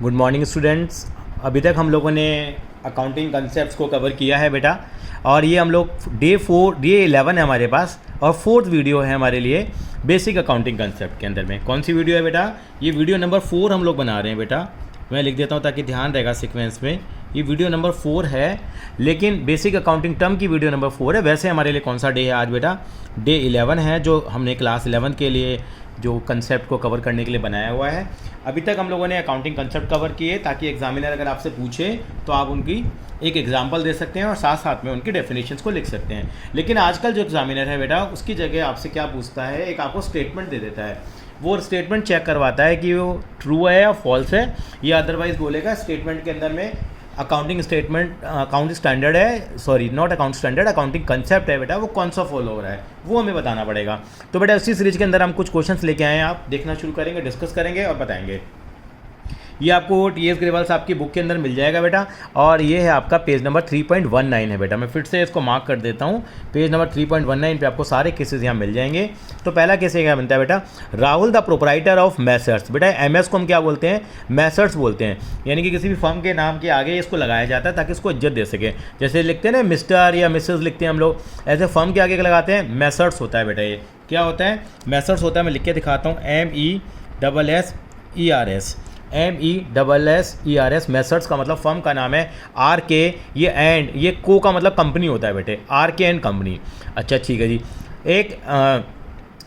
Good morning students. अभी तक हम लोगों ने अकाउंटिंग कंसेप्ट्स को कवर किया है बेटा, और ये हम लोग डे 11 है हमारे पास, और फोर्थ वीडियो है हमारे लिए बेसिक अकाउंटिंग कंसेप्ट के अंदर में। कौन सी वीडियो है बेटा? ये वीडियो नंबर 4 हम लोग बना रहे हैं बेटा। मैं लिख देता हूँ ताकि ध्यान रहेगा सीक्वेंस में। ये वीडियो नंबर 4 है, लेकिन बेसिक अकाउंटिंग टर्म की वीडियो नंबर 4 है। वैसे हमारे लिए कौन सा डे है आज बेटा? डे 11 है, जो हमने क्लास 11 के लिए जो कंसेप्ट को कवर करने के लिए बनाया हुआ है। अभी तक हम लोगों ने अकाउंटिंग कंसेप्ट कवर किए ताकि एग्जामिनर अगर आपसे पूछे तो आप उनकी एक एग्जांपल दे सकते हैं और साथ साथ में उनकी डेफिनेशंस को लिख सकते हैं। लेकिन आजकल जो एग्जामिनर है बेटा, उसकी जगह आपसे क्या पूछता है, एक आपको स्टेटमेंट दे देता है। वो स्टेटमेंट चेक करवाता है कि वो ट्रू है या फॉल्स है, या अदरवाइज बोलेगा स्टेटमेंट के अंदर में अकाउंटिंग स्टेटमेंट अकाउंटिंग स्टैंडर्ड है, sorry not account standard, accounting concept है बेटा, वो कौन सा फॉलो हो रहा है वो हमें बताना पड़ेगा। तो बेटा उसी सीरीज के अंदर हम कुछ क्वेश्चंस लेके आए हैं, आप देखना शुरू करेंगे, डिस्कस करेंगे और बताएंगे। ये आपको टी.एस. ग्रेवाल साहब की बुक के अंदर मिल जाएगा बेटा, और ये है आपका पेज नंबर 3.19 है बेटा। मैं फिर से इसको मार्क कर देता हूँ, पेज नंबर 3.19 पे आपको सारे केसेस यहाँ मिल जाएंगे। तो पहला केस क्या बनता है बेटा? Rahul the proprietor of Messrs. बेटा एमएस को हम क्या बोलते हैं? मैसर्स बोलते हैं, यानी कि किसी भी फर्म के नाम के आगे इसको लगाया जाता है ताकि इसको इज्जत दे सके। जैसे लिखते हैं ना मिस्टर या मिसेस लिखते हैं हम लोग, ऐसे फर्म के आगे लगाते हैं मैसर्स होता है बेटा। ये क्या होता है? मैसर्स होता है। मैं लिख के दिखाता हूँ, MESSERS मैसर्स का मतलब फर्म का नाम है। आर के, ये एंड, ये को का मतलब कंपनी होता है बेटे, आर के एंड कंपनी। अच्छा ठीक है जी। एक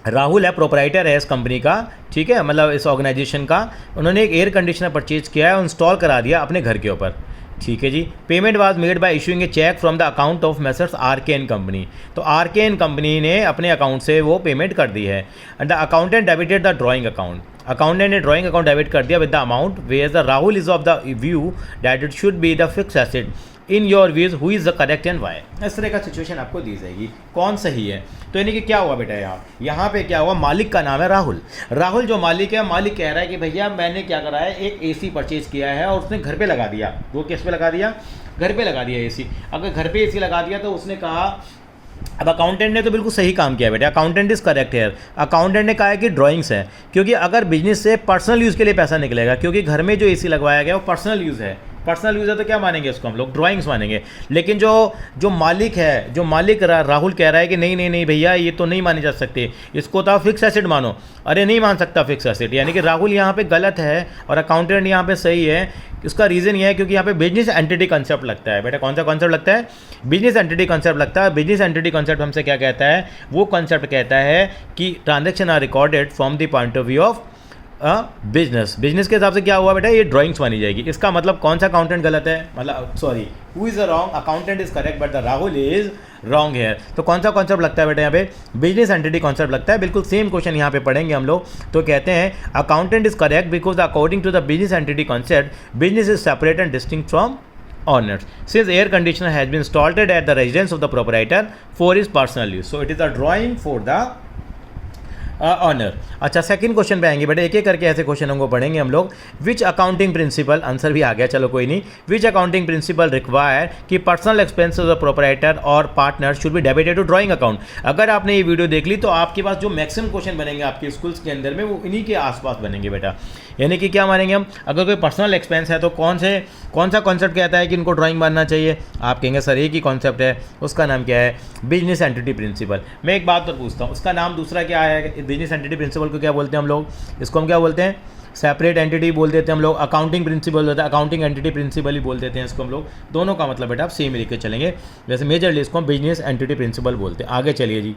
राहुल है, प्रोपराइटर है इस कंपनी का, ठीक है, मतलब इस ऑर्गेनाइजेशन का। उन्होंने एक एयर कंडीशनर परचेज किया है, इंस्टॉल करा दिया अपने घर के ऊपर, ठीक है जी। Payment was made by issuing a cheque from the account of messrs R K N company. तो आर के एन कंपनी ने अपने अकाउंट से वो पेमेंट कर दी है। And the accountant debited the drawing account. Accountant ने ड्राइंग अकाउंट डेबिट कर दिया with the amount where the Rahul is of the view that it should be the fix asset in your views who is the correct and why. इस तरह का situation आपको दी जाएगी, कौन सही है। तो यानी कि क्या हुआ बेटा, यहाँ पे क्या हुआ? मालिक का नाम है राहुल। राहुल जो मालिक है, मालिक कह रहा है कि भैया मैंने क्या करा है, एक एसी परचेज किया है और उसने घर पे लगा दिया। वो किस पे लगा दिया? घर पे लगा दिया एसी। अगर घर पे एसी लगा दिया तो उसने कहा, अब अकाउंटेंट ने तो बिल्कुल सही काम किया बेटा, अकाउंटेंट इज करेक्ट है। अकाउंटेंट ने कहा है कि ड्राइंग्स है, क्योंकि अगर बिजनेस से पर्सनल यूज़ के लिए पैसा निकलेगा, क्योंकि घर में जो एसी लगवाया गया वो पर्सनल यूज़ है, पर्सनल यूज़ है, तो क्या मानेंगे इसको हम लोग? ड्राइंग्स मानेंगे। लेकिन जो मालिक है, जो मालिक राहुल कह रहा है कि नहीं नहीं नहीं भैया, ये तो नहीं माने जा सकते, इसको तो आप फिक्स एसेट मानो। अरे नहीं मान सकता फिक्स एसेट, यानी कि राहुल यहाँ पे गलत है और अकाउंटेंट यहाँ पे सही है। इसका रीज़न ये है क्योंकि यहाँ पे बिजनेस एंटिटी कंसेप्ट लगता है बेटा। कौन सा कॉन्सेप्ट लगता है? बिजनेस एंटिटी कंसेप्ट लगता है। बिजनेस एंटिटी कंसेप्ट हमसे क्या कहता है? वो कंसेप्ट कहता है कि transaction are recorded from the point of view of business. Business के हिसाब से क्या हुआ बेटा? ये ड्राइंग्स मानी जाएगी। इसका मतलब कौन सा अकाउंटेंट गलत है, मतलब sorry, who is the wrong? Accountant is correct but the Rahul is wrong है। तो कौन सा कॉन्सेप्ट लगता है बेटा यहाँ पे? बिजनेस एंटिटी कॉन्सेप्ट लगता है। बिल्कुल सेम क्वेश्चन यहाँ पे पढ़ेंगे हम लोग। तो कहते हैं accountant is correct because according to the business entity concept business is separate and distinct from owners. Since air conditioner has been installed at the residence of the proprietor for his personal use, so it is a drawing for the owner. अच्छा second question पे आएंगे बेटा, एक एक करके ऐसे question को पढ़ेंगे हम लोग। विच अकाउंटिंग प्रिंसिपल, आंसर भी आ गया, चलो कोई नहीं। विच अकाउंटिंग प्रिंसिपल रिक्वायर कि पर्सनल एक्सपेंसेस ऑफ प्रोपराइटर और partner should be debited to drawing account. अगर आपने ये वीडियो देख ली तो आपके पास जो मैक्सिमम क्वेश्चन बनेंगे आपके स्कूल्स के अंदर में वो इन्हीं के आसपास बनेंगे बेटा। यानी कि क्या मानेंगे हम? अगर कोई पर्सनल एक्सपेंस है तो कौन सा कॉन्सेप्ट कहता है कि इनको ड्राइंग बनना चाहिए? आप कहेंगे सर एक ही कॉन्सेप्ट है, उसका नाम क्या है? Business entity principle. मैं एक बात तो पूछता हूँ, उसका नाम दूसरा क्या है? बिजनेस एंटिटी प्रिंसिपल को क्या बोलते हैं हम लोग? इसको हम क्या बोलते हैं? सेपरेट एंटिटी बोल देते हैं हम लोग। अकाउंटिंग प्रिंसिपल होता है, अकाउंटिंग एंटिटी प्रिंसिपल ही बोल देते हैं इसको हम लोग। दोनों का मतलब बेटा आप सेम लेके चलेंगे। वैसे मेजरली इसको हम बिजनेस एंटिटी प्रिंसिपल बोलते हैं। आगे चलिए जी,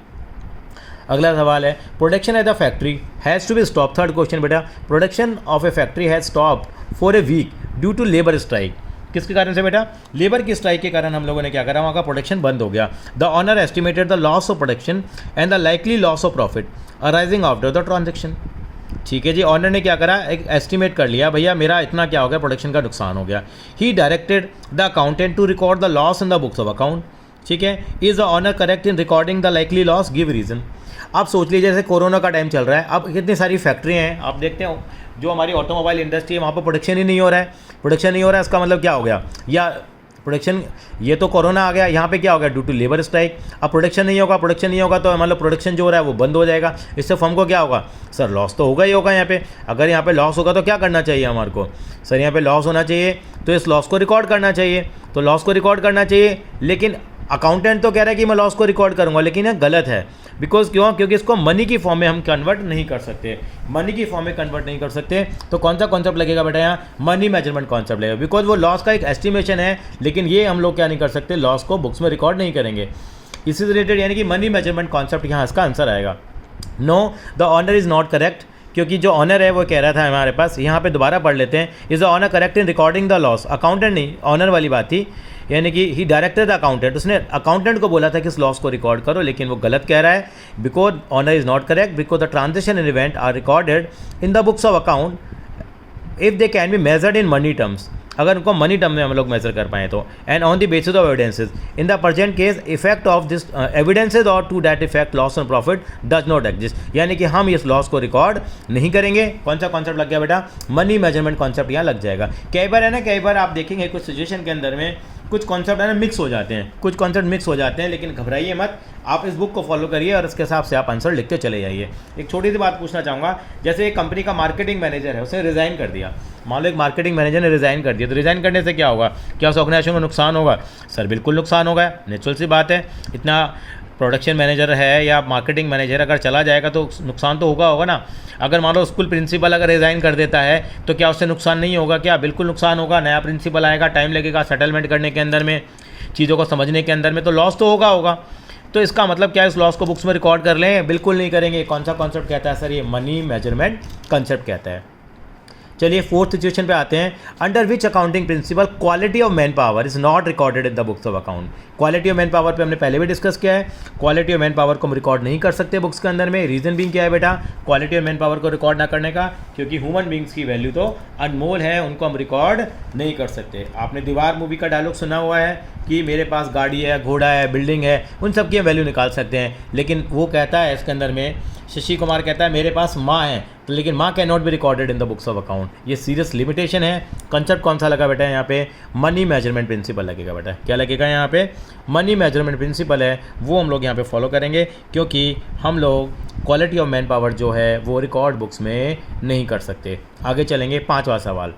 अगला सवाल है, production at the factory has to be stop. Third question बेटा, production of a factory has stop for a week due to labour strike. किसके कारण से बेटा? लेबर की स्ट्राइक के कारण हम लोगों ने क्या करा, वहाँ का प्रोडक्शन बंद हो गया। The owner estimated the loss of production and the likely loss of profit arising after the transaction. ठीक है जी, ऑनर ने क्या करा, एक एस्टिमेट कर लिया, भैया मेरा इतना क्या हो गया, प्रोडक्शन का नुकसान हो गया। He directed the accountant to record the loss in the books of account. ठीक है, is the owner correct in recording the likely loss? Give reason. आप सोच लीजिए जैसे कोरोना का टाइम चल रहा है, अब कितनी सारी फैक्ट्रियाँ हैं, आप देखते हो जो हमारी ऑटोमोबाइल इंडस्ट्री है वहाँ पर प्रोडक्शन ही नहीं हो रहा है। प्रोडक्शन नहीं हो रहा है, इसका मतलब क्या हो गया? या प्रोडक्शन, ये तो कोरोना आ गया, यहाँ पे क्या हो गया, ड्यू टू लेबर स्ट्राइक। अब प्रोडक्शन नहीं होगा तो मतलब प्रोडक्शन जो हो रहा है वो बंद हो जाएगा। इससे फर्म को क्या होगा सर, लॉस तो होगा ही होगा यहाँ पे। अगर यहाँ पे लॉस होगा तो क्या करना चाहिए हमारे को सर, यहाँ पे लॉस होना चाहिए तो इस लॉस को रिकॉर्ड करना चाहिए। तो लॉस को रिकॉर्ड करना चाहिए, लेकिन अकाउंटेंट तो कह रहा है कि मैं लॉस को रिकॉर्ड करूंगा, लेकिन ये गलत है। बिकॉज क्योंकि इसको मनी की फॉर्म में हम कन्वर्ट नहीं कर सकते, मनी की फॉर्म में कन्वर्ट नहीं कर सकते। तो कौन सा कॉन्सेप्ट लगेगा बेटा, यहाँ मनी मेजरमेंट कॉन्सेप्ट लगेगा। बिकॉज वो लॉस का एक एस्टिमेशन है, लेकिन ये हम लोग क्या नहीं कर सकते, लॉस को बुक्स में रिकॉर्ड नहीं करेंगे। इसी से रिलेटेड यानी कि मनी मेजरमेंट कॉन्सेप्ट यहाँ इसका आंसर आएगा। No, the owner is not correct, क्योंकि जो ऑनर है वो कह रहा था हमारे पास, यहाँ पे दोबारा पढ़ लेते हैं। Is the owner correct in recording the loss, accountant नहीं, ऑनर वाली बात थी, यानी कि ही डायरेक्टर द अकाउंटेंट, उसने अकाउंटेंट को बोला था कि इस लॉस को रिकॉर्ड करो, लेकिन वो गलत कह रहा है। Because owner is not correct, because the transaction in event are recorded in the books of account if they can be measured in money terms, अगर उनको मनी टर्म में हम लोग मेजर कर पाएँ तो, and on the basis of evidences. In the present case effect of this evidences और to that effect loss on profit does not exist, यानी कि हम इस लॉस को रिकॉर्ड नहीं करेंगे। कौन सा कॉन्सेप्ट लग गया बेटा, मनी मेजरमेंट कॉन्सेप्ट यहाँ लग जाएगा। कई बार है ना, कई बार आप देखेंगे कुछ सिचुएशन के अंदर में कुछ कॉन्सेप्ट है ना मिक्स हो जाते हैं, कुछ कॉन्सेप्ट मिक्स हो जाते हैं, लेकिन घबराइए मत, आप इस बुक को फॉलो करिए और इसके हिसाब से आप आंसर लिखते चले जाइए। एक छोटी सी बात पूछना चाहूँगा, जैसे एक कंपनी का मार्केटिंग मैनेजर है, उसने रिज़ाइन कर दिया, मान लो एक मार्केटिंग मैनेजर ने रिज़ाइन कर दिया, तो रिज़ाइन करने से क्या होगा, क्या उस ऑर्गेनाइजेशन को नुकसान होगा सर? बिल्कुल नुकसान होगा, नेचुरल सी बात है। इतना प्रोडक्शन मैनेजर है या मार्केटिंग मैनेजर अगर चला जाएगा तो नुकसान तो होगा ना। अगर मान लो स्कूल प्रिंसिपल अगर रिज़ाइन कर देता है तो क्या उससे नुकसान नहीं होगा? क्या बिल्कुल नुकसान होगा। नया प्रिंसिपल आएगा, टाइम लगेगा सेटलमेंट करने के अंदर में, चीज़ों को समझने के अंदर में, तो लॉस तो होगा। तो इसका मतलब क्या है, इस लॉस को बुक्स में रिकॉर्ड कर लें? बिल्कुल नहीं करेंगे। कौन सा कॉन्सेप्ट कहता है सर? ये मनी मेजरमेंट कॉन्सेप्ट कहता है। चलिए फोर्थ सिचुएशन पे आते हैं। Under which accounting principal quality of man power is not recorded in the books of account. Quality of man power पे हमने पहले भी डिस्कस किया है। क्वालिटी ऑफ मैन पावर को हम रिकॉर्ड नहीं कर सकते बुक्स के अंदर में। रीजन बीइंग क्या है बेटा, क्वालिटी ऑफ मैन पावर को रिकॉर्ड ना करने का? क्योंकि ह्यूमन बींग्स की वैल्यू तो अनमोल है, उनको हम रिकॉर्ड नहीं कर सकते। आपने दीवार मूवी का डायलॉग सुना हुआ है कि मेरे पास गाड़ी है, घोड़ा है, बिल्डिंग है, उन सब की वैल्यू निकाल सकते हैं, लेकिन वो कहता है इसके अंदर में, शशि कुमार कहता है मेरे पास माँ है, तो लेकिन माँ can not be recorded in the books of account. ये सीरियस लिमिटेशन है। कंसेप्ट कौन सा लगा बेटा यहाँ पे? मनी मेजरमेंट प्रिंसिपल लगेगा बेटा। क्या लगेगा यहाँ पे? मनी मेजरमेंट प्रिंसिपल है, वो हम लोग यहाँ पे फॉलो करेंगे, क्योंकि हम लोग क्वालिटी ऑफ मैन पावर जो है वो रिकॉर्ड बुक्स में नहीं कर सकते। आगे चलेंगे, पांचवा सवाल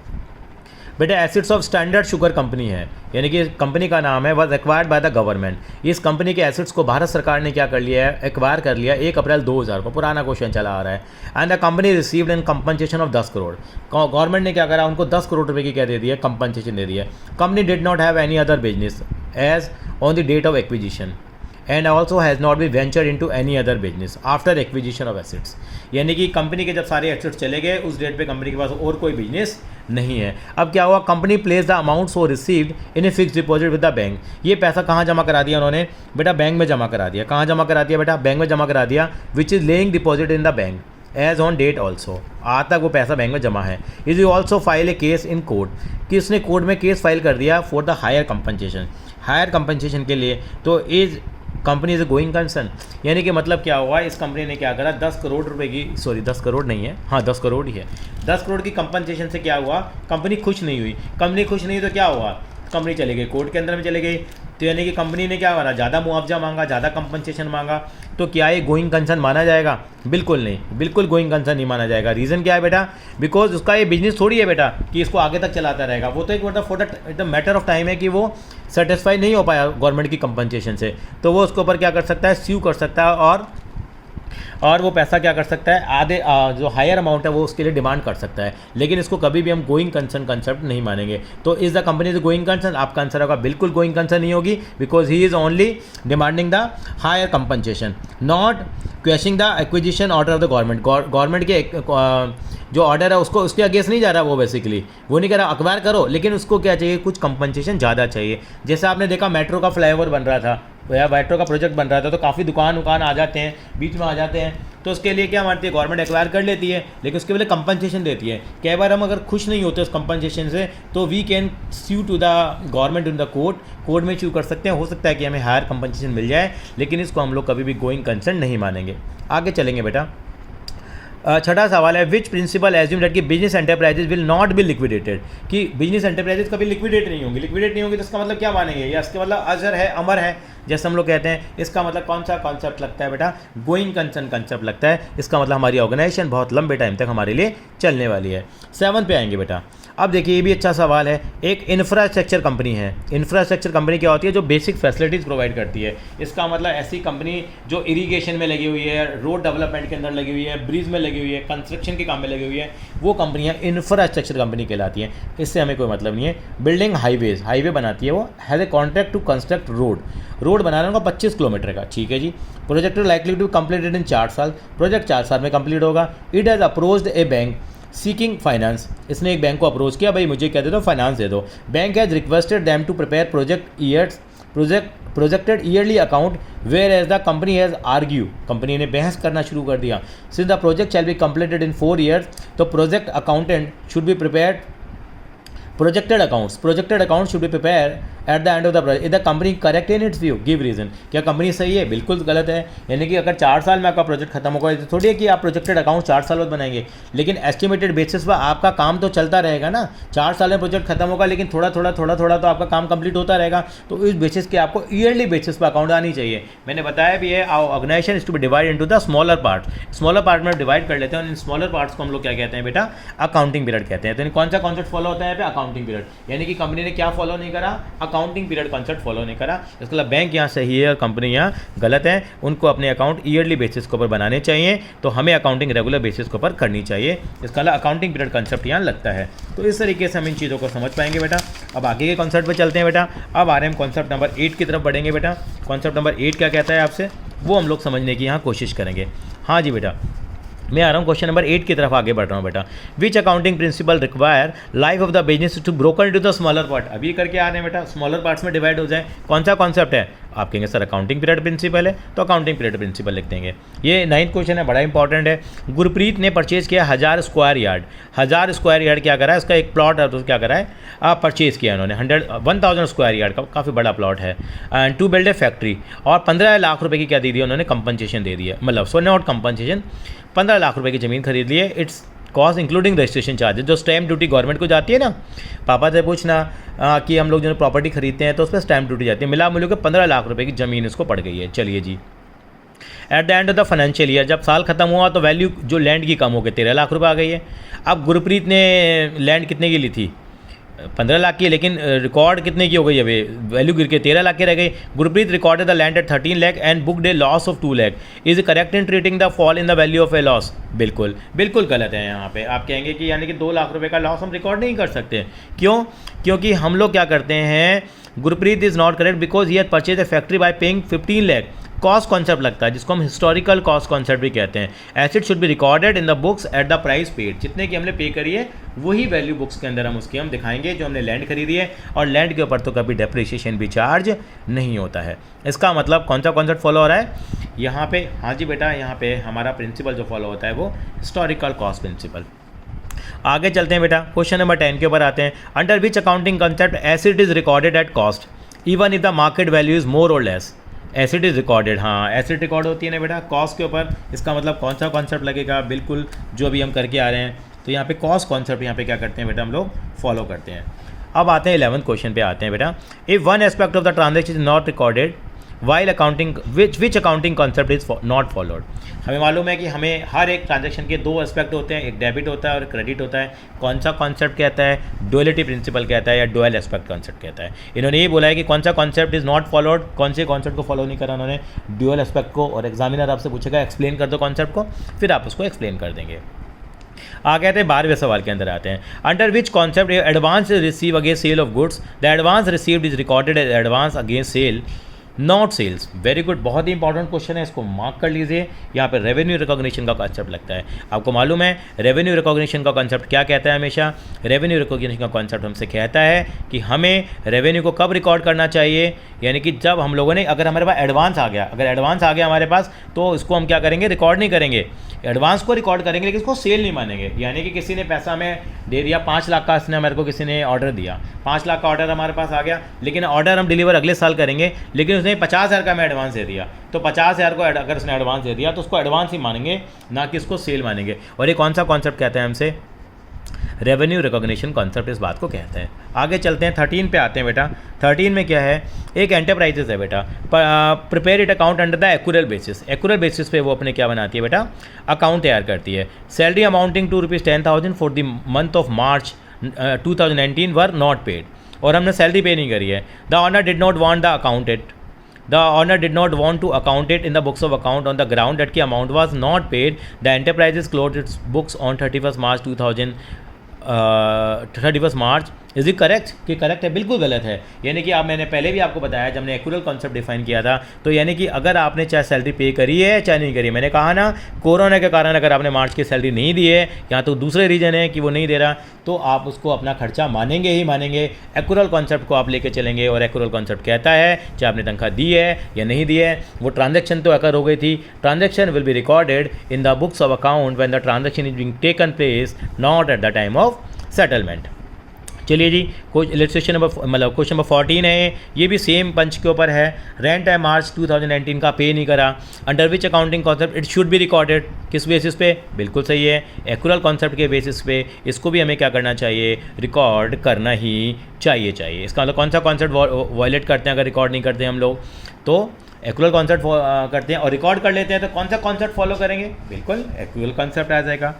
बेटा, acids of standard sugar company है, यानी कि कंपनी का नाम है, was acquired by the government. इस कंपनी के एसिड्स को भारत सरकार ने क्या कर लिया है? एक्वायर कर लिया 1 अप्रैल 2000 को। पुराना क्वेश्चन चला आ रहा है। And the company received in compensation of 10 crore. Government ने क्या करा? उनको 10 करोड़ रुपये की क्या दे दिया? कंपनसेशन दे दिया। Company did not have any other business as on the date of acquisition and also has not be venture in to any other business after acquisition of assets. यानी कि कंपनी के जब सारे एसेट्स चले गए, उस डेट पे company के पास और कोई बिजनेस नहीं है। अब क्या हुआ? Company place the amount so received in a fix deposit with the bank. ये पैसा कहाँ जमा करा दिया उन्होंने? बेटा बैंक में जमा करा दिया। कहाँ जमा करा दिया बेटा? बैंक में जमा करा दिया, which is laying deposit in the bank as on date also. आज तक वो पैसा बैंक में जमा है। Is you also file a case in court, कि उसने कोर्ट में केस फाइल कर दिया for the higher compensation, higher compensation के लिए। तो is company is going concern, यानी कि मतलब क्या हुआ? इस कंपनी ने क्या करा? 10 करोड़ रुपए की, सॉरी 10 करोड़ नहीं है, हाँ 10 करोड़ ही है, 10 करोड़ की कंपनसेशन से क्या हुआ? कंपनी खुश नहीं हुई। कंपनी खुश नहीं तो क्या हुआ? कंपनी चली गई कोर्ट के अंदर में चली गई। तो यानी कि कंपनी ने क्या करा? ज़्यादा मुआवजा मांगा, ज़्यादा कंपनसेशन मांगा। तो क्या ये गोइंग कंसर्न माना जाएगा? बिल्कुल नहीं, बिल्कुल गोइंग कंसर्न नहीं माना जाएगा। रीज़न क्या है बेटा? बिकॉज उसका ये बिजनेस थोड़ी है बेटा कि इसको आगे तक चलाता रहेगा। वो तो एक मतलब मैटर ऑफ टाइम है कि वो सेटिस्फाई नहीं हो पाया गवर्नमेंट की कंपनसेशन से, तो वो उसके ऊपर क्या कर सकता है? स्यू कर सकता है और वो पैसा क्या कर सकता है? आधे जो हायर अमाउंट है वो उसके लिए डिमांड कर सकता है। लेकिन इसको कभी भी हम गोइंग कंसर्न कंसेप्ट नहीं मानेंगे। तो is the company is going concern? आपका आंसर होगा बिल्कुल गोइंग कंसर्न नहीं होगी, because he is only demanding the higher compensation, not questioning the acquisition order of the government. Government के जो ऑर्डर है उसको उसके अगेंस्ट नहीं जा रहा, वो बेसिकली वो नहीं कह रहा अक्वायर करो, लेकिन उसको क्या चाहिए? कुछ कंपनसेशन ज़्यादा चाहिए। जैसे आपने देखा मेट्रो का फ्लाईओवर बन रहा था या मेट्रो का प्रोजेक्ट बन रहा था, तो काफ़ी दुकान आ जाते हैं, बीच में आ जाते हैं, तो उसके लिए क्या मानती है? गवर्नमेंट एक्वायर कर लेती है, लेकिन उसके लिए कंपनसेशन देती है। कई बार हम अगर खुश नहीं होते उस कंपनसेशन से, तो we can sue to the government in the court में स्यू कर सकते हैं। हो सकता है कि हमें हायर कंपनसेशन मिल जाए, लेकिन इसको हम लोग कभी भी गोइंग कंसर्न नहीं मानेंगे। आगे चलेंगे बेटा। छठा सवाल है, विच प्रिंसिपल एज्यूम दैट कि business enterprises will not be liquidated, कि बिजनेस एंटरप्राइजेज कभी लिक्विडेट नहीं होंगी। लिक्विडेट नहीं होंगी तो इसका मतलब क्या मानेंगे, या इसके मतलब अजर है, अमर है, जैसे हम लोग कहते हैं। इसका मतलब कौन सा कॉन्सेप्ट लगता है बेटा, गोइंग कंसर्न कॉन्सेप्ट लगता है। इसका मतलब हमारी ऑर्गेनाइजेशन बहुत लंबे टाइम तक हमारे लिए चलने वाली है। 7 पे आएंगे बेटा। अब देखिए ये भी अच्छा सवाल है, एक इंफ्रास्ट्रक्चर कंपनी है। इंफ्रास्ट्रक्चर कंपनी क्या होती है, जो बेसिक फैसिलिटीज़ प्रोवाइड करती है। इसका मतलब ऐसी कंपनी जो इरिगेशन में लगी हुई है, रोड डेवलपमेंट के अंदर लगी हुई है, ब्रिज में लगी हुई है, कंस्ट्रक्शन के काम में लगी हुई है, वो कंपनियां इंफ्रास्ट्रक्चर कंपनी कहलाती हैं। इससे हमें कोई मतलब नहीं है। बिल्डिंग हाईवे बनाती है, वो has a contract to construct road बना रहे होगा 25 किलोमीटर का, ठीक है जी। Project likely to completed in 4 साल, प्रोजेक्ट 4 साल में कंप्लीट होगा। It has approached a bank seeking finance, इसने एक बैंक को अप्रोच किया, भाई मुझे क्या दे दो, फाइनेंस दे दो। Bank has requested them to prepare projected yearly account where as the company has argue, company ने बहस करना शुरू कर दिया। Since the project shall be completed in 4 years, तो project accountant should be prepared projected account should be prepare at the end of the project. Is the company correct in its view, give reason. क्या company सही है, बिल्कुल गलत है। यानी कि अगर 4 साल में आपका प्रोजेक्ट खत्म होगा, तो थोड़ी है कि आप प्रोजेक्टेड अकाउंट 4 साल बाद बनाएंगे, लेकिन एस्टिमेटेड बेसिस पर आपका काम तो चलता रहेगा ना। 4 साल में प्रोजेक्ट खत्म होगा, लेकिन थोड़ा थोड़ा तो आपका काम कंप्लीट होता रहेगा। तो इस बेसिस के आपको ईयरली बेसिस पर अकाउंट आनी चाहिए। मैंने बताया भी है, organisation is to be divide into the smaller part में डिवाइड कर लेते हैं, और इन स्मॉलर पार्ट्स को हम लोग क्या कहते हैं बेटा, अकाउंटिंग पीरियड कहते हैं। तो कौन सा कॉन्सेप्ट फॉलो होता है यहाँ पे, अकाउंटिंग पीरियड। यानी कि कंपनी ने क्या फॉलो नहीं करा, अकाउंटिंग पीरियड कॉन्सेप्ट फॉलो नहीं करा। इसका मतलब बैंक यहाँ सही है और कंपनी यहाँ गलत है। उनको अपने अकाउंट ईयरली बेसिस के ऊपर बनाने चाहिए, तो हमें अकाउंटिंग रेगुलर बेसिस के ऊपर करनी चाहिए। इसका मतलब अकाउंटिंग पीरियड कंसेप्ट यहाँ लगता है। तो इस तरीके से हम इन चीज़ों को समझ पाएंगे बेटा। अब आगे के कॉन्सेप्ट पे चलते हैं बेटा। अब आ रहे हैं कॉन्सेप्ट नंबर 8 की तरफ बढ़ेंगे बेटा। कॉन्सेप्ट नंबर 8 क्या कहता है आपसे, वो हम लोग समझने की यहाँ कोशिश करेंगे। हाँ जी बेटा, मैं आ रहा हूँ क्वेश्चन नंबर 8 की तरफ आगे बढ़ रहा हूँ बेटा। Which accounting principle require life of the business to broken to the smaller part. अभी करके आ रहे हैं बेटा, स्मॉलर पार्ट्स में डिवाइड हो जाए। कौन सा कॉन्सेप्ट है, आप कहेंगे सर अकाउंटिंग पीरियड प्रिंसिपल है, तो अकाउंटिंग पीरियड प्रिंसिपल लिख देंगे। ये 9th क्वेश्चन है, बड़ा इंपॉर्टेंट है। गुरप्रीत ने परचेज किया 1000 स्क्वायर यार्ड। 1000 स्क्वायर यार्ड क्या करा है, इसका एक प्लॉट है, तो क्या करा है, परचेज किया उन्होंने 1000 स्क्वायर यार्ड का, काफ़ी बड़ा प्लॉट है। And to build a factory, और 15 लाख रुपए की क्या दे दी उन्होंने, कंपनसेशन दे दी है। मतलब सो नॉट कंपनसेशन, 15 लाख रुपए की ज़मीन खरीद ली है। It's cost including registration charges, जो स्टैम्प ड्यूटी गवर्नमेंट को जाती है ना। पापा से पूछना कि हम लोग जो प्रॉपर्टी खरीदते हैं तो उस पर स्टैम्प ड्यूटी जाती है। मिला मिलू के 15 लाख रुपए की ज़मीन उसको पड़ गई है। चलिए जी, at the end of the financial year, जब साल खत्म हुआ तो वैल्यू जो लैंड की कम हो गई, 13 लाख रुपए आ गई है। अब गुरप्रीत ने लैंड कितने की ली थी, 15 लाख की, लेकिन रिकॉर्ड कितने की हो गई, अभी वैल्यू गिर के 13 लाख की रह गई। Gurpreet recorded the land at 13 lakh and booked A loss of 2 lakh. Is correct in treating the fall in the value of A loss. बिल्कुल गलत है यहाँ पे। आप कहेंगे कि यानी कि 2 लाख रुपए का लॉस हम रिकॉर्ड नहीं कर सकते। क्यों, क्योंकि हम लोग क्या करते हैं, Gurpreet is not correct because he had purchase a factory bye paying 15 lakh. Cost concept लगता है, जिसको हम हिस्टोरिकल कॉस्ट कॉन्सेप्ट भी कहते हैं। Asset should be recorded in the books at the price paid. जितने की हमने पे करी है वही वैल्यू बुक्स के अंदर हम उसकी हम दिखाएंगे जो हमने लैंड खरीदी है, और लैंड के ऊपर तो कभी डेप्रिसिएशन भी चार्ज नहीं होता है। इसका मतलब कौन सा कॉन्सेप्ट फॉलो हो रहा है यहाँ पे, हाँ जी बेटा, यहाँ पे हमारा प्रिंसिपल जो फॉलो होता है वो हिस्टोरिकल कॉस्ट प्रिंसिपल। आगे चलते हैं बेटा, क्वेश्चन नंबर 10 के ऊपर आते हैं। Under which accounting concept asset is recorded at cost even if the market value is more और लेस। एसेट इज रिकॉर्डेड, हाँ एसेट रिकॉर्ड होती है ना बेटा कॉस्ट के ऊपर। इसका मतलब कौन सा कॉन्सेप्ट लगेगा, बिल्कुल जो अभी हम करके आ रहे हैं। तो यहाँ पे कॉस्ट कॉन्सेप्ट यहाँ पे क्या करते हैं बेटा, हम लोग फॉलो करते हैं। अब आते हैं 11th क्वेश्चन पे आते हैं बेटा। If one aspect of the transaction is not recorded while accounting which accounting concept is not followed. हमें मालूम है कि हमें हर एक ट्रांजैक्शन के 2 एस्पेक्ट होते हैं, एक डेबिट होता है और क्रेडिट होता है। कौन सा कॉन्सेप्ट कहता है, डुअलिटी प्रिंसिपल कहता है या डुअल एस्पेक्ट कॉन्सेप्ट कहता है। इन्होंने ये बोला है कि कौन सा कॉन्सेप्ट इज नॉट फॉलोड, कौन से कॉन्सेप्ट को फॉलो नहीं करा उन्होंने, डुअल एस्पेक्ट को। और एग्जामिनर आपसे पूछेगा एक्सप्लेन कर दो कॉन्सेप्ट को, फिर आप उसको एक्सप्लेन कर देंगे। आगे आते हैं 12वें सवाल के अंदर आते हैं। Under which concept advance receive against sale of goods, the advance received is recorded as advance against sale not sales. Very good, बहुत ही इंपॉर्टेंट क्वेश्चन है, इसको मार्क कर लीजिए। यहाँ पे रेवेन्यू रिकॉग्निशन का कॉन्सेप्ट लगता है। आपको मालूम है रेवेन्यू रिकॉग्निशन का कॉन्सेप्ट क्या कहता है, हमेशा रेवेन्यू रिकॉग्निशन का कॉन्सेप्ट हमसे कहता है कि हमें रेवेन्यू को कब रिकॉर्ड करना चाहिए, यानी कि जब हम लोगों ने, अगर हमारे पास एडवांस आ गया, अगर एडवांस आ गया हमारे पास, तो इसको हम क्या करेंगे, रिकॉर्ड नहीं करेंगे। एडवांस को रिकॉर्ड करेंगे लेकिन इसको सेल नहीं मानेंगे। यानी कि किसी ने पैसा हमें दे दिया, 5 लाख का इसने मेरे को किसी ने ऑर्डर दिया, 5 लाख का ऑर्डर हमारे पास आ गया, लेकिन ऑर्डर हम डिलीवर अगले साल करेंगे, लेकिन उसने 50,000 का मैं एडवांस दे दिया, तो 50,000 को अगर उसने एडवांस दे दिया तो उसको एडवांस ही मानेंगे, ना कि इसको सेल मानेंगे। और ये कौन सा कॉन्सेप्ट कहते हैं हमसे? रेवेन्यू रिकॉग्निशन कॉन्सेप्ट इस बात को कहते हैं। आगे चलते हैं, 13 पे आते हैं बेटा। 13 में क्या है? एक एंटरप्राइजेस है बेटा, prepare it account under the accrual basis. Accrual basis पे वो अपने क्या बनाती है बेटा? अकाउंट तैयार करती है। Salary amounting to ₹10,000 for the month of March 2019 were not paid, और हमने सैलरी पे नहीं करी है। The owner did not want the accounted The owner did not want to account it in the books of account on the ground that the amount was not paid. The enterprises closed its books on 31st March 31st March। Is it correct? कि correct है? बिल्कुल गलत है। यानी कि आप, मैंने पहले भी आपको बताया जब हमने एक्यूरल कॉन्सेप्ट डिफाइन किया था, तो यानी कि अगर आपने चाहे सैलरी पे करी है चाहे नहीं करी है, मैंने कहा ना कोरोना के कारण अगर आपने मार्च की सैलरी नहीं दी है, या तो दूसरे रीजन है कि वो नहीं दे रहा, तो आप उसको अपना खर्चा मानेंगे ही मानेंगे। एक्यूरल कॉन्सेप्ट को आप लेके चलेंगे, और एक्यूरल कॉन्सेप्ट कहता है चाहे आपने तनख्वाह दी है या नहीं दी है, वो ट्रांजेक्शन तो अकर हो गई थी। Transaction will be recorded in the books of account when the transaction is being taken place, not at the time of settlement. चलिए जी, इलस्ट्रेशन नंबर मतलब क्वेश्चन नंबर 14 है, ये भी सेम पंच के ऊपर है। रेंट है मार्च 2019 का, पे नहीं करा, under which accounting concept it should be recorded. किस बेसिस पे? बिल्कुल सही है, एक्यूरल कॉन्सेप्ट के बेसिस पे इसको भी हमें क्या करना चाहिए? रिकॉर्ड करना ही चाहिए। इसका मतलब कौन सा कॉन्सेप्ट वायलेट करते हैं अगर रिकॉर्ड नहीं करते हम लोग? तो एक्यूरल कॉन्सेप्ट करते हैं और रिकॉर्ड कर लेते हैं, तो कौन सा कॉन्सेप्ट फॉलो करेंगे? बिल्कुल एक्यूरल कॉन्सेप्ट आ जाएगा।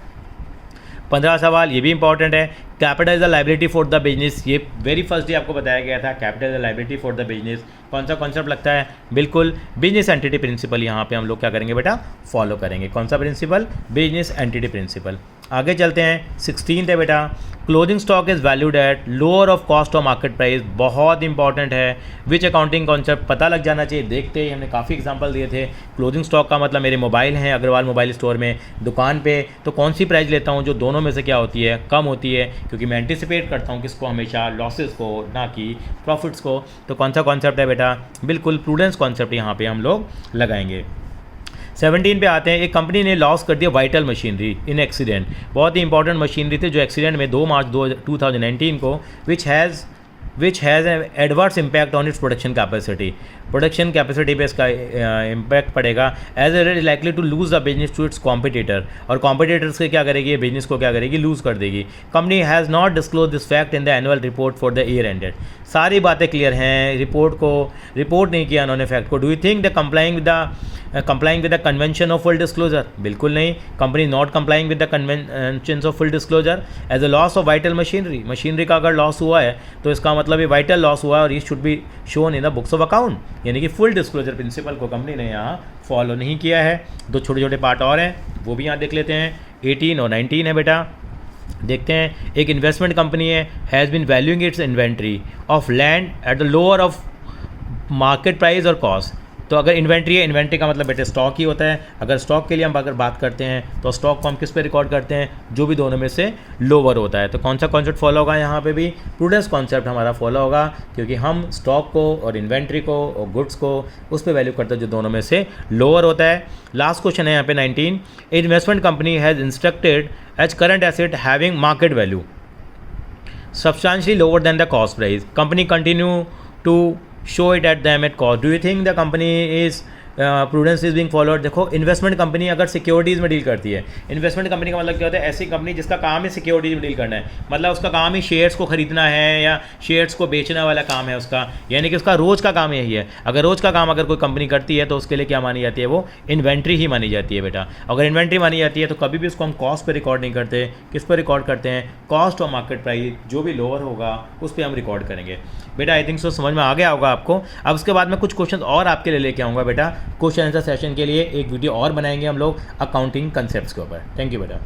15 सवाल, ये भी इंपॉर्टेंट है। Capital is the liability for the business, ये वेरी फर्स्ट डे आपको बताया गया था। Capital is the liability for the business, कौन सा कॉन्सेप्ट लगता है? बिल्कुल बिजनेस एंटिटी प्रिंसिपल। यहाँ पे हम लोग क्या करेंगे बेटा? फॉलो करेंगे। कौन सा प्रिंसिपल? Business entity principal. आगे चलते हैं, 16 है बेटा। Closing stock is valued at lower of cost of market price, बहुत इंपॉर्टेंट है। विच अकाउंटिंग कॉन्सेप्ट पता लग जाना चाहिए। देखते ही हमने काफ़ी एग्जांपल दिए थे। क्लोजिंग स्टॉक का मतलब मेरे मोबाइल हैं अग्रवाल मोबाइल स्टोर में, दुकान पे, तो कौन सी प्राइस लेता हूँ जो दोनों में से क्या होती है? कम होती है, क्योंकि मैं एंटिसिपेट करता हूँ किसको? हमेशा लॉसेस को, ना कि प्रॉफिट्स को। तो कौन सा कॉन्सेप्ट है बेटा? बिल्कुल प्रूडेंस कॉन्सेप्ट यहाँ पे हम लोग लगाएंगे। 17 पे आते हैं। एक कंपनी ने लॉस कर दिया वाइटल मशीनरी इन एक्सीडेंट, बहुत ही इंपॉर्टेंट मशीनरी थी जो एक्सीडेंट में 2 मार्च 2019 को, which has adverse impact on its production capacity पे इसका इम्पैक्ट पड़ेगा। As it is likely to lose the business to its competitor, और कॉम्पिटिटर्स से क्या करेगी? ये बिजनेस को क्या करेगी? लूज कर देगी। Company has not disclose this fact in the annual report for the year ended. सारी बातें क्लियर हैं, रिपोर्ट नहीं किया उन्होंने फैक्ट को। Do you think the complying with the convention of full disclosure? बिल्कुल नहीं, company not complying with the convention of full disclosure. As a loss of vital machinery का अगर लॉस हुआ है तो इसका मतलब ये वाइटल लॉस हुआ है, और ये should be shown in the books of account. यानी कि फुल डिस्क्लोजर प्रिंसिपल को कंपनी ने यहाँ फॉलो नहीं किया है। 2 छोटे छोटे पार्ट और हैं, वो भी यहाँ देख लेते हैं। 18 और 19 है बेटा, देखते हैं। एक इन्वेस्टमेंट कंपनी है, has been valuing its inventory of land at the lower of market price और कॉस्ट। तो अगर इन्वेंट्री है, इन्वेंट्री का मतलब बेटे स्टॉक ही होता है। अगर स्टॉक के लिए हम अगर बात करते हैं तो स्टॉक को हम किस पे रिकॉर्ड करते हैं? जो भी दोनों में से लोअर होता है। तो कौन सा कॉन्सेप्ट फॉलो होगा? यहाँ पे भी प्रूडेंस कॉन्सेप्ट हमारा फॉलो होगा, क्योंकि हम स्टॉक को और इन्वेंट्री को और गुड्स को उस पर वैल्यू करते हैं जो दोनों में से लोअर होता है। लास्ट क्वेश्चन है यहाँ पे 19। Investment company has instructed as current asset having market value substantially lower than the cost price. Company continue to show it at them at cost. Do you think the company is prudence is being followed? देखो, investment company अगर securities में deal करती है, investment company का मतलब क्या होता है? ऐसी कंपनी जिसका काम है सिक्योरिटीज़ में डील करना है, मतलब उसका काम ही शेयर्स को खरीदना है या शेयर्स को बेचने वाला काम है उसका, यानी कि उसका रोज़ का काम यही है। अगर रोज़ का काम अगर कोई कंपनी करती है तो उसके लिए क्या मानी जाती है? वो इन्वेंट्री ही मानी जाती है बेटा। अगर इन्वेंट्री मानी जाती है तो कभी भी उसको हम कॉस्ट पर रिकॉर्ड नहीं करते। किस पर रिकॉर्ड करते हैं? कॉस्ट और मार्केट प्राइस, जो भी लोअर होगा उस पर हम रिकॉर्ड करेंगे बेटा। आई थिंक सो समझ में आ गया होगा आपको। अब उसके बाद मैं कुछ क्वेश्चन और आपके लिए लेके आऊँगा बेटा। क्वेश्चन आंसर सेशन के लिए एक वीडियो और बनाएंगे हम लोग अकाउंटिंग कंसेप्ट्स के ऊपर। थैंक यू बेटा।